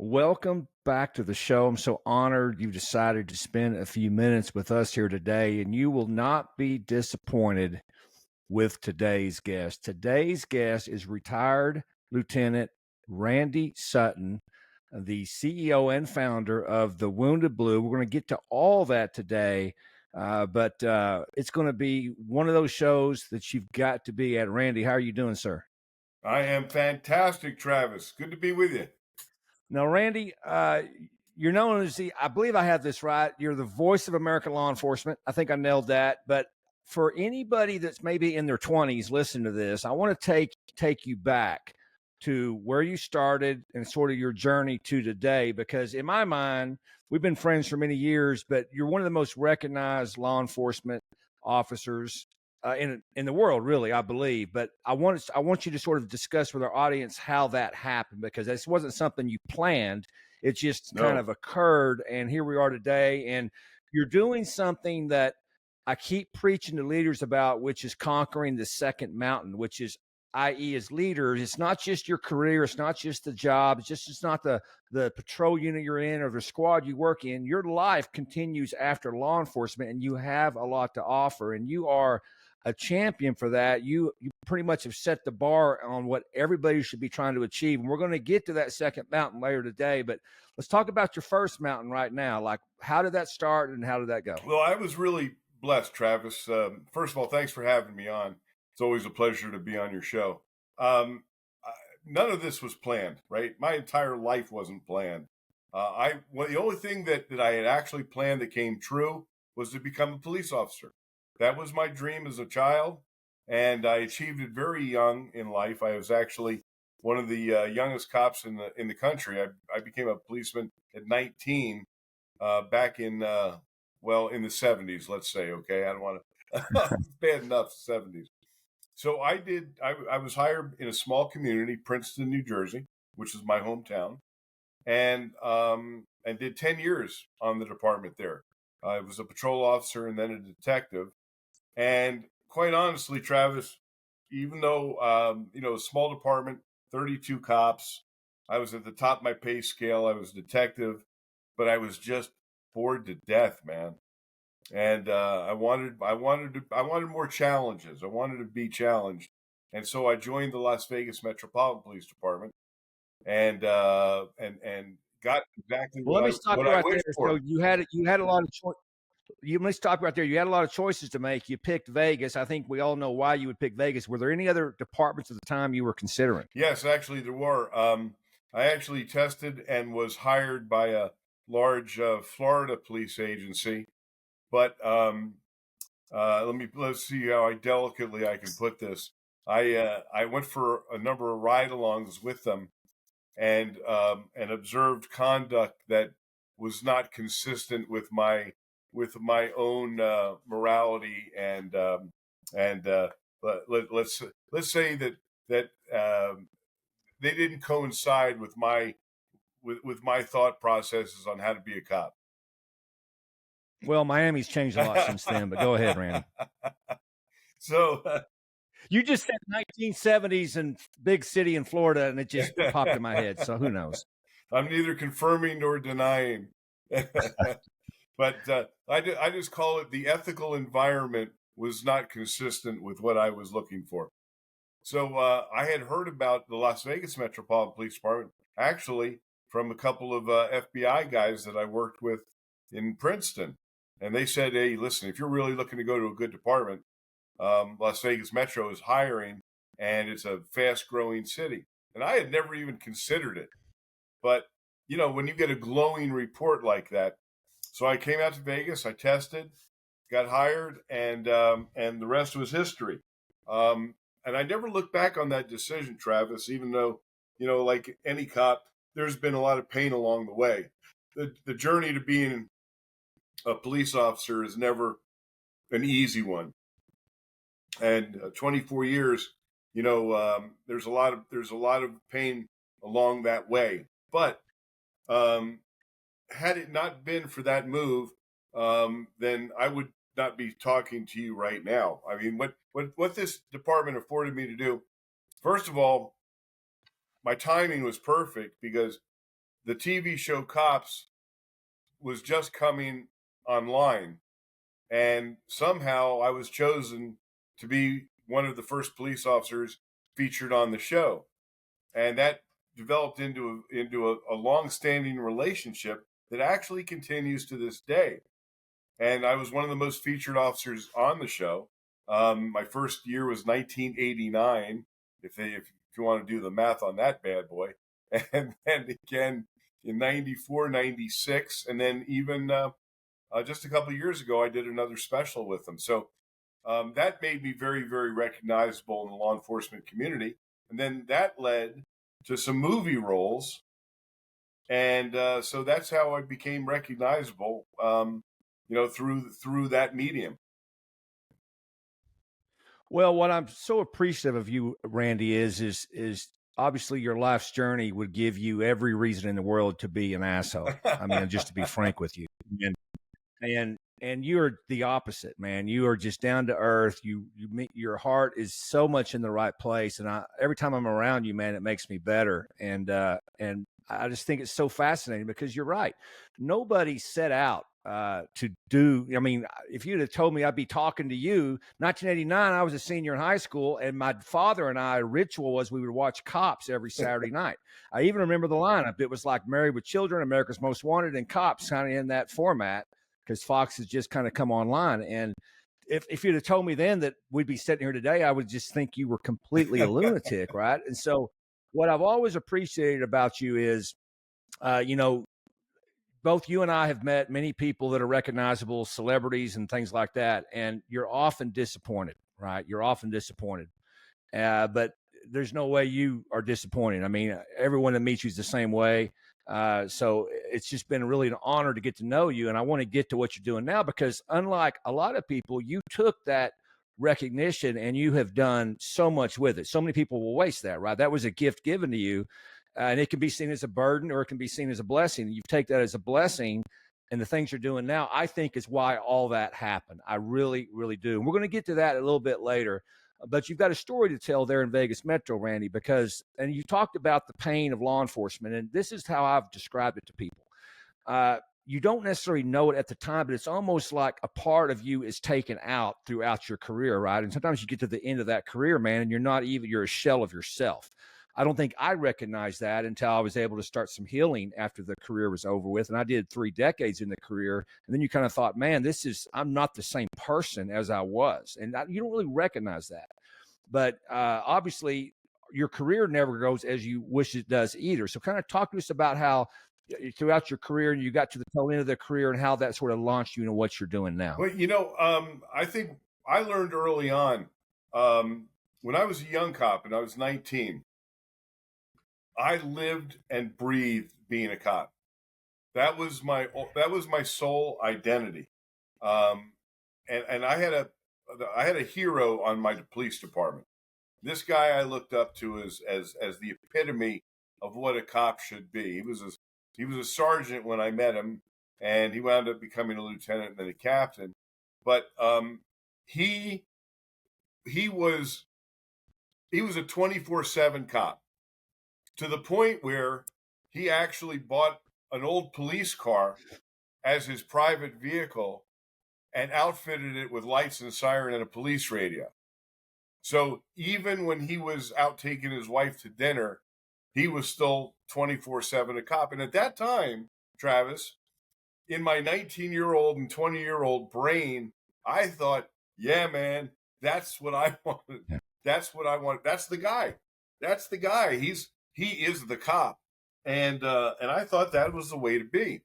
Welcome back to the show. I'm so honored you decided to spend a few minutes with us here today, and you will not be disappointed with today's guest. Today's guest is retired Lieutenant Randy Sutton, the CEO and founder of the Wounded Blue. We're going to get to all that today, but it's going to be one of those shows that you've got to be at. Randy, how are you doing, sir? I am fantastic, Travis. Good to be with you. Now, Randy, you're known as I believe I have this right. You're the voice of American law enforcement. I think I nailed that. But for anybody that's maybe in their 20s listening to this, I want to take you back to where you started and sort of your journey to today. Because in my mind, we've been friends for many years, but you're one of the most recognized law enforcement officers in the world, really, I believe. But I want you to sort of discuss with our audience how that happened, because this wasn't something you planned. It just kind of occurred, and here we are today. And you're doing something that I keep preaching to leaders about, which is conquering the second mountain, which is, i.e., as leaders, it's not just your career, it's not just the job, it's not the patrol unit you're in or the squad you work in. Your life continues after law enforcement, and you have a lot to offer, and you are a champion for that. You pretty much have set the bar on what everybody should be trying to achieve. And we're going to get to that second mountain later today, but let's talk about your first mountain right now. Like, how did that start and how did that go? Well, I was really blessed, Travis. First of all, thanks for having me on. It's always a pleasure to be on your show. None of this was planned, right? My entire life wasn't planned. The only thing that I had actually planned that came true was to become a police officer. That was my dream as a child, and I achieved it very young in life. I was actually one of the youngest cops in the country. I became a policeman at 19 back in in the 70s, let's say. Okay, I don't want to bad enough 70s. So I was hired in a small community, Princeton, New Jersey, which is my hometown, and did 10 years on the department there. I was a patrol officer and then a detective. And quite honestly, Travis, even though a small department, 32 cops, I was at the top of my pay scale. I was a detective, but I was just bored to death, man. And I wanted more challenges. I wanted to be challenged, and so I joined the Las Vegas Metropolitan Police Department, and got exactly Well, let me stop what you I right there. wished for. So you had a lot of choice. Let me stop right there. You had a lot of choices to make. You picked Vegas. I think we all know why you would pick Vegas. Were there any other departments at the time you were considering? Yes, actually there were. I actually tested and was hired by a large Florida police agency, but let's see how delicately I can put this. I went for a number of ride-alongs with them, and observed conduct that was not consistent with my own morality and let's say that they didn't coincide with my thought processes on how to be a cop. Well, Miami's changed a lot since then, but go ahead, Randy. So you just said 1970s and big city in Florida, and it just popped in my head. So who knows? I'm neither confirming nor denying. But I just call it the ethical environment was not consistent with what I was looking for. So I had heard about the Las Vegas Metropolitan Police Department actually from a couple of FBI guys that I worked with in Princeton. And they said, hey, listen, if you're really looking to go to a good department, Las Vegas Metro is hiring, and it's a fast-growing city. And I had never even considered it. But, when you get a glowing report like that, so I came out to Vegas, I tested, got hired, and the rest was history. And I never looked back on that decision, Travis, even though, like any cop, there's been a lot of pain along the way. The journey to being a police officer is never an easy one. And 24 years, there's a lot of pain along that way. But had it not been for that move, then I would not be talking to you right now. I mean, what this department afforded me to do, first of all, my timing was perfect because the TV show Cops was just coming online, and somehow I was chosen to be one of the first police officers featured on the show, and that developed into a long-standing relationship that actually continues to this day. And I was one of the most featured officers on the show. My first year was 1989, if you want to do the math on that bad boy, and then again in 94, 96, and then even just a couple of years ago, I did another special with them. So that made me very, very recognizable in the law enforcement community. And then that led to some movie roles. And so that's how I became recognizable, through that medium. Well, what I'm so appreciative of you, Randy, is obviously your life's journey would give you every reason in the world to be an asshole. I mean, just to be frank with you. And and you're the opposite, man. You are just down to earth. Your heart is so much in the right place, and every time I'm around you, man, it makes me better. And I just think it's so fascinating because you're right. Nobody set out to do. I mean, if you'd have told me I'd be talking to you, 1989, I was a senior in high school, and my father and I ritual was we would watch Cops every Saturday night. I even remember the lineup. It was like Married with Children, America's Most Wanted, and Cops, kind of in that format, because Fox has just kind of come online. And if you'd have told me then that we'd be sitting here today, I would just think you were completely a lunatic, right? And so what I've always appreciated about you is, both you and I have met many people that are recognizable, celebrities and things like that, and you're often disappointed, right? You're often disappointed. But there's no way you are disappointed. I mean, everyone that meets you is the same way. So it's just been really an honor to get to know you. And I want to get to what you're doing now, because unlike a lot of people, you took that recognition and you have done so much with it. So many people will waste that, right? That was a gift given to you. And it can be seen as a burden or it can be seen as a blessing. You take that as a blessing. And the things you're doing now, I think, is why all that happened. I really, really do. And we're going to get to that a little bit later. But you've got a story to tell there in Vegas Metro, Randy, and you talked about the pain of law enforcement, and this is how I've described it to people. You don't necessarily know it at the time, but it's almost like a part of you is taken out throughout your career, right? And sometimes you get to the end of that career, man, and you're a shell of yourself. I don't think I recognized that until I was able to start some healing after the career was over with. And I did 3 decades in the career. And then you kind of thought, man, I'm not the same person as I was. And you don't really recognize that. But obviously, your career never goes as you wish it does either. So kind of talk to us about how throughout your career and you got to the tail end of the career and how that sort of launched you into what you're doing now. Well, I think I learned early on, when I was a young cop and I was 19, I lived and breathed being a cop. That was my sole identity. And I had a hero on my police department. This guy I looked up to as the epitome of what a cop should be. He was a sergeant when I met him, and he wound up becoming a lieutenant and then a captain. But he was a 24/7 cop, to the point where he actually bought an old police car as his private vehicle and outfitted it with lights and siren and a police radio. So even when he was out taking his wife to dinner, he was still 24/7 a cop. And at that time, Travis, in my 19-year-old and 20-year-old brain, I thought, yeah, man, that's what I wanted. Yeah. That's what I want. That's the guy. That's the guy. He is the cop. And I thought that was the way to be.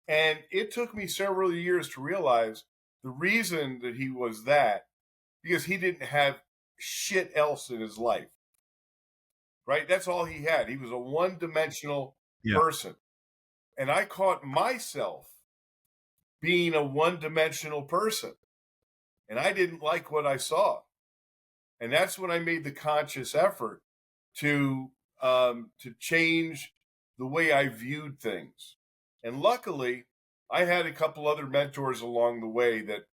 And it took me several years to realize the reason that he was that, because he didn't have shit else in his life. Right? That's all he had. He was a one-dimensional person. And I caught myself being a one-dimensional person. And I didn't like what I saw. And that's when I made the conscious effort to change the way I viewed things. And luckily, I had a couple other mentors along the way that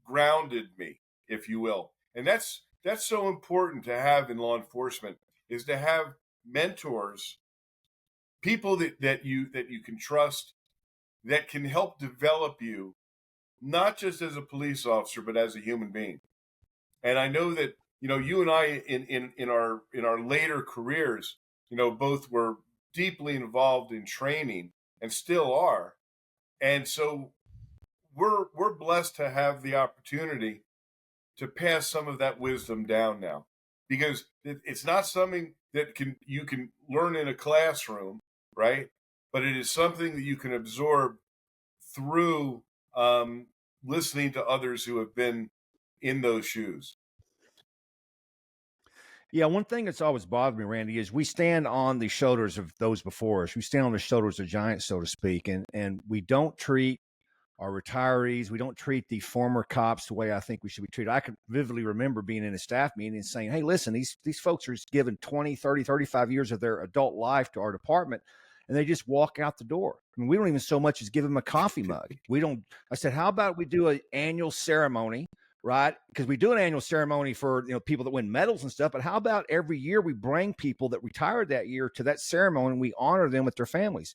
grounded me, if you will. And that's so important to have in law enforcement, is to have mentors, people that you can trust, that can help develop you, not just as a police officer, but as a human being. And I know that, you and I in our later careers, both were deeply involved in training and still are. And so we're blessed to have the opportunity to pass some of that wisdom down now, because it's not something that you can learn in a classroom, right? But it is something that you can absorb through listening to others who have been in those shoes. Yeah, one thing that's always bothered me, Randy, is we stand on the shoulders of those before us. We stand on the shoulders of giants, so to speak, and we don't treat our retirees, we don't treat the former cops the way I think we should be treated. I can vividly remember being in a staff meeting and saying, hey, listen, these folks are given 20, 30, 35 years of their adult life to our department, and they just walk out the door. I mean, we don't even so much as give them a coffee mug. We don't. I said, how about we do an annual ceremony, right? Because we do an annual ceremony for people that win medals and stuff. But how about every year we bring people that retired that year to that ceremony and we honor them with their families?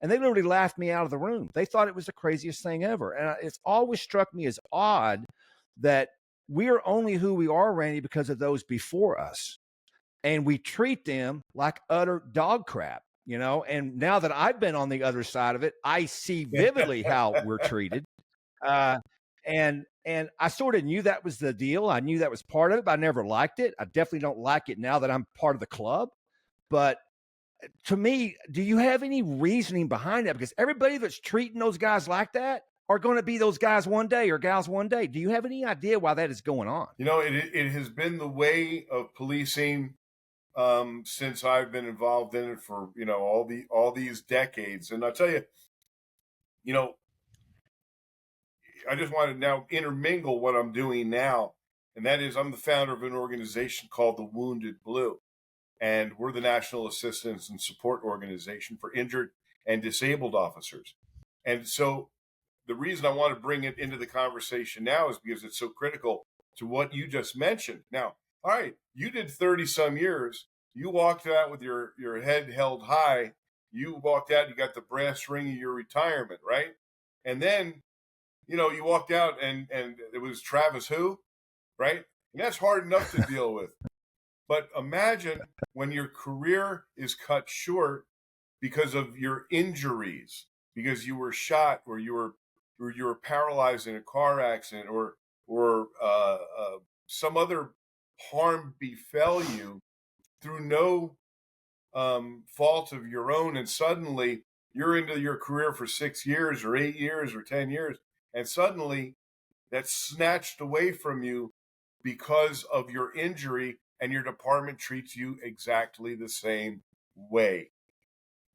And they literally laughed me out of the room. They thought it was the craziest thing ever. And it's always struck me as odd that we are only who we are, Randy, because of those before us. And we treat them like utter dog crap, And now that I've been on the other side of it, I see vividly how we're treated. And I sort of knew that was the deal. I knew that was part of it, but I never liked it. I definitely don't like it now that I'm part of the club. But to me, do you have any reasoning behind that? Because everybody that's treating those guys like that are going to be those guys one day or gals one day. Do you have any idea why that is going on? It has been the way of policing since I've been involved in it for all these decades. And I'll tell you, I just want to now intermingle what I'm doing now, and that is I'm the founder of an organization called the Wounded Blue. And we're the National Assistance and Support Organization for injured and disabled officers. And so the reason I want to bring it into the conversation now is because it's so critical to what you just mentioned. Now, all right, you did 30 some years. You walked out with your head held high. You walked out, you got the brass ring of your retirement, right? And then, you walked out and it was Travis who, right? And that's hard enough to deal with. But imagine when your career is cut short because of your injuries, because you were shot or you were paralyzed in a car accident or some other harm befell you through no fault of your own, and suddenly you're into your career for 6 years or 8 years or 10 years, and suddenly that's snatched away from you because of your injury, and your department treats you exactly the same way.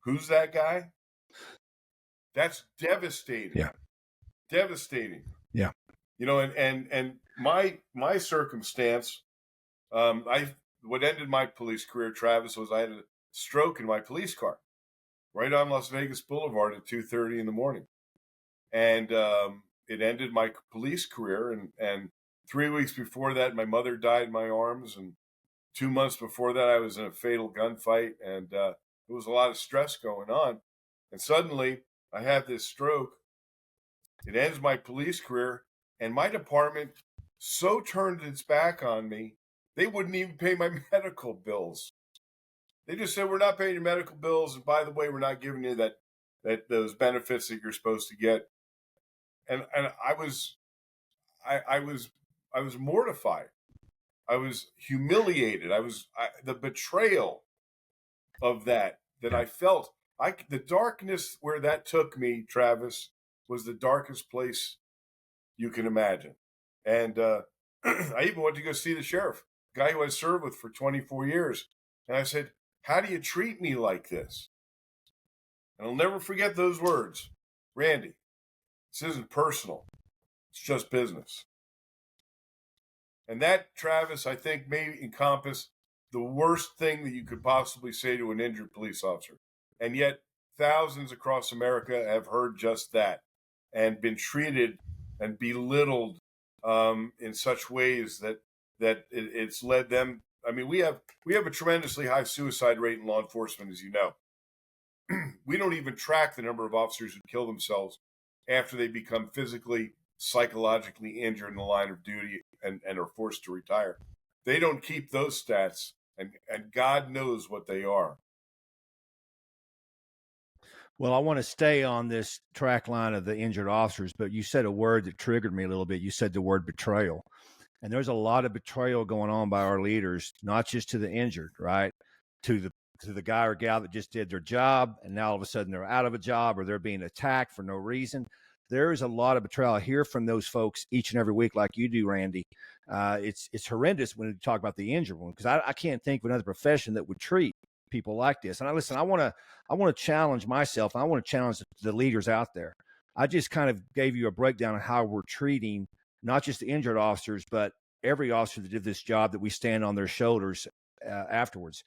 Who's that guy? That's devastating. Yeah. Devastating. Yeah. And my circumstance, what ended my police career, Travis, was I had a stroke in my police car right on Las Vegas Boulevard at 2:30 in the morning. And it ended my police career. And 3 weeks before that, my mother died in my arms. And 2 months before that, I was in a fatal gunfight. And there was a lot of stress going on. And suddenly, I have this stroke. It ends my police career. And my department so turned its back on me, they wouldn't even pay my medical bills. They just said, we're not paying your medical bills. And by the way, we're not giving you those benefits that you're supposed to get. And I was mortified. I was humiliated. The betrayal of that I felt. The darkness where that took me, Travis, was the darkest place you can imagine. And I even went to go see the sheriff, the guy who I served with for 24 years. And I said, how do you treat me like this? And I'll never forget those words. Randy, this isn't personal. It's just business. And that, Travis, I think may encompass the worst thing that you could possibly say to an injured police officer. And yet thousands across America have heard just that and been treated and belittled in such ways that it's led them. I mean, we have a tremendously high suicide rate in law enforcement, as you know. we don't even track the number of officers who kill themselves after they become physically, psychologically injured in the line of duty and are forced to retire. They don't keep those stats, and God knows what they are. Well, I want to stay on this track line of the injured officers, but you said a word that triggered me a little bit. You said the word betrayal. And there's a lot of betrayal going on by our leaders, not just to the injured, right? To the guy or gal that just did their job and now all of a sudden they're out of a job or they're being attacked for no reason. There is a lot of betrayal. I hear from those folks each and every week, like you do, Randy. It's horrendous when you talk about the injured one, because I can't think of another profession that would treat people like this. And I want to challenge myself. I want to challenge the leaders out there. I just kind of gave you a breakdown of how we're treating not just the injured officers, but every officer that did this job, that we stand on their shoulders afterwards.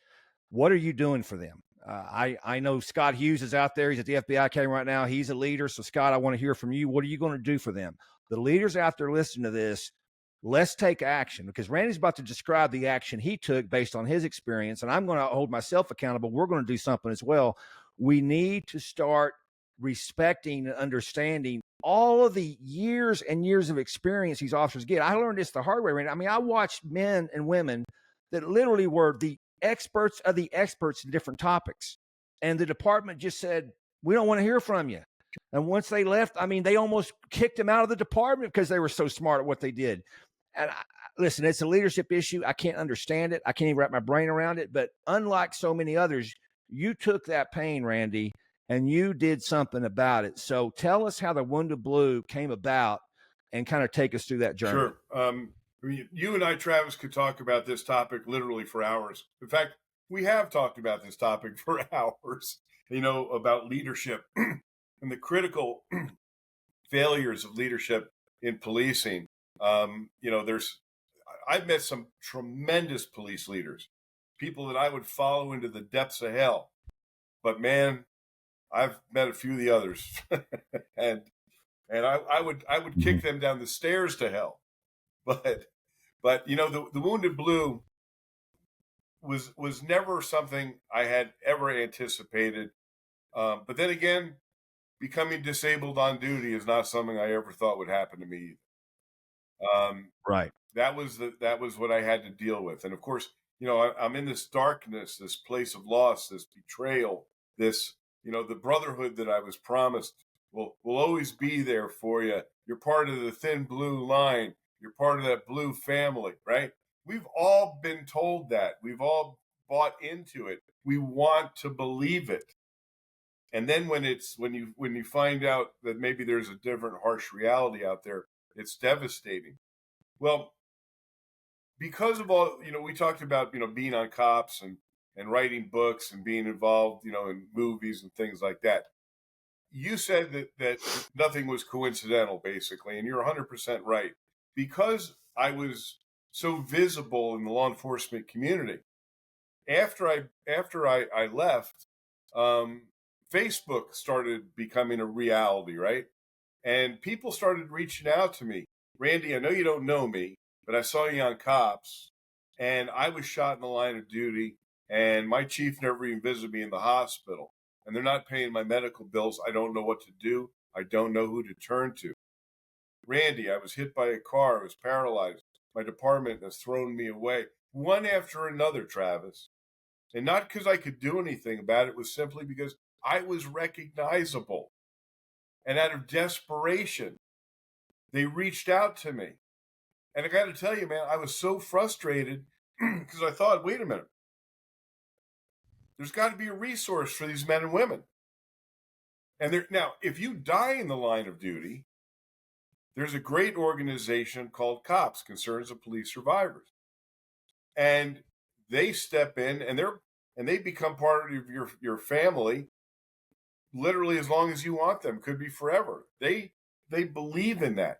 What are you doing for them? I know Scott Hughes is out there. He's at the FBI Academy right now. He's a leader. So, Scott, I want to hear from you. What are you going to do for them? The leaders out there listening to this, let's take action, because Randy's about to describe the action he took based on his experience, and I'm going to hold myself accountable. We're going to do something as well. We need to start respecting and understanding all of the years and years of experience these officers get. I learned this the hard way, Randy. I mean, I watched men and women that literally were the experts of the experts in different topics. And the department just said, we don't want to hear from you. And once they left, I mean, they almost kicked them out of the department because they were so smart at what they did. And listen, it's a leadership issue. I can't understand it. I can't even wrap my brain around it. But unlike so many others, you took that pain, Randy, and you did something about it. So tell us how the Wounded Blue came about and kind of take us through that journey. Sure. You and I, Travis, could talk about this topic literally for hours. In fact, we have talked about this topic for hours, about leadership and the critical failures of leadership in policing. I've met some tremendous police leaders, people that I would follow into the depths of hell. But man, I've met a few of the others, and I would kick them down the stairs to hell. But the Wounded Blue was never something I had ever anticipated. But then again, becoming disabled on duty is not something I ever thought would happen to me. Right. That was what I had to deal with. And of course, I'm in this darkness, this place of loss, this betrayal, this, the brotherhood that I was promised will always be there for you. You're part of the thin blue line. You're part of that blue family, right? We've all been told that. We've all bought into it. We want to believe it. And then when you find out that maybe there's a different harsh reality out there, it's devastating. Well, because of all, we talked about, being on cops and writing books and being involved, in movies and things like that. You said that nothing was coincidental, basically, and you're 100% right. Because I was so visible in the law enforcement community, after I left, Facebook started becoming a reality, right? And people started reaching out to me. Randy, I know you don't know me, but I saw you on Cops, and I was shot in the line of duty, and my chief never even visited me in the hospital, and they're not paying my medical bills. I don't know what to do. I don't know who to turn to. Randy, I was hit by a car. I was paralyzed. My department has thrown me away. One after another, Travis. And not because I could do anything about it. It was simply because I was recognizable. And out of desperation, they reached out to me. And I got to tell you, man, I was so frustrated because I thought, wait a minute. There's got to be a resource for these men and women. And now, if you die in the line of duty, there's a great organization called COPS, Concerns of Police Survivors. And they step in and they become part of your family literally as long as you want them. Could be forever. They believe in that.